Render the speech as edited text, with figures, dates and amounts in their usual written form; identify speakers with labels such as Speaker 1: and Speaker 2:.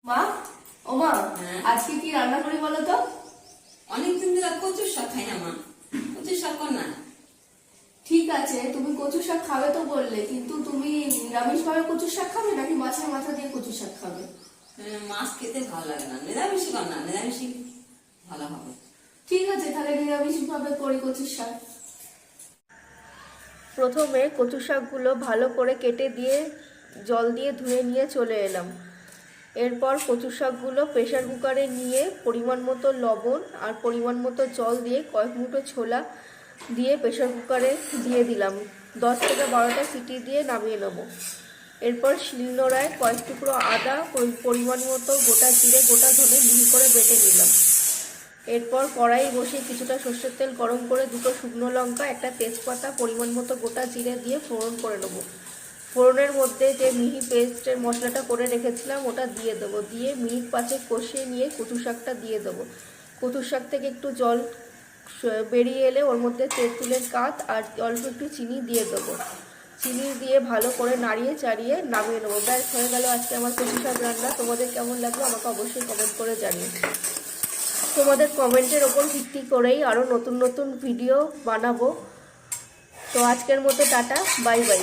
Speaker 1: মা, ও মা,
Speaker 2: হ্যাঁ।
Speaker 1: আজকে কি রান্না করি বলো তো?
Speaker 2: অনেকদিন ধরে কচুর শাক খাই না মা। কচুর শাক কর না।
Speaker 1: ঠিক আছে, তুমি কচু শাক খাবে তো বললে, কিন্তু তুমি নিরামিষ ভাবে কচু শাক খাবে নাকি মাছের মাথা দিয়ে কচু শাক খাবে?
Speaker 2: মাছ খেতে ভালো লাগে না, নিরামিষই কর না, নিরামিষই ভালো হবে।
Speaker 1: ঠিক আছে, তাহলে নিরামিষ ভাবে করি কচু শাক। প্রথমে কচু শাকগুলো ভালো করে কেটে দিয়ে জল দিয়ে ধুয়ে নিয়ে চলে এলাম। এরপর কচু শাকগুলো প্রেসার কুকারে নিয়ে পরিমাণ মতো লবণ আর পরিমাণ মতো জল দিয়ে কয়েক মুঠো ছোলা দিয়ে প্রেসার কুকারে দিয়ে দিলাম। 10 থেকে 12টা সিটি দিয়ে নামিয়ে নেব। এরপর শিলনোড়ায় কয়েক টুকরো আদা, পরিমাণ মতো গোটা জিরে, গোটা ধনে মিহি করে বেটে নিলাম। এরপর কড়াই বসিয়ে কিছুটা সর্ষের তেল গরম করে দুটো শুকনো লঙ্কা, একটা তেজপাতা, পরিমাণ মতো গোটা জিরে দিয়ে ফোড়ন করে নেব। ফোড়নের মধ্যে যে মিহি পেস্টের মশলাটা করে রেখেছিলাম ওটা দিয়ে দেবো। দিয়ে মিনিট 5 কষিয়ে নিয়ে কচু শাকটা দিয়ে দেবো। কচু শাক থেকে একটু জল বেরিয়ে এলে ওর মধ্যে তেঁতুলের কাঠ আর অল্প একটু চিনি দিয়ে দেবো। চিনি দিয়ে ভালো করে নাড়িয়ে চাড়িয়ে নামিয়ে নেবো। ব্যাস হয়ে গেল আজকে আমার কচু শাক রান্না। তোমাদের কেমন লাগলো আমাকে অবশ্যই কমেন্ট করে জানিও। তোমাদের কমেন্টের ওপর ভিত্তি করেই আরও নতুন নতুন ভিডিও বানাবো। তো আজকের মতো টাটা, বাই বাই।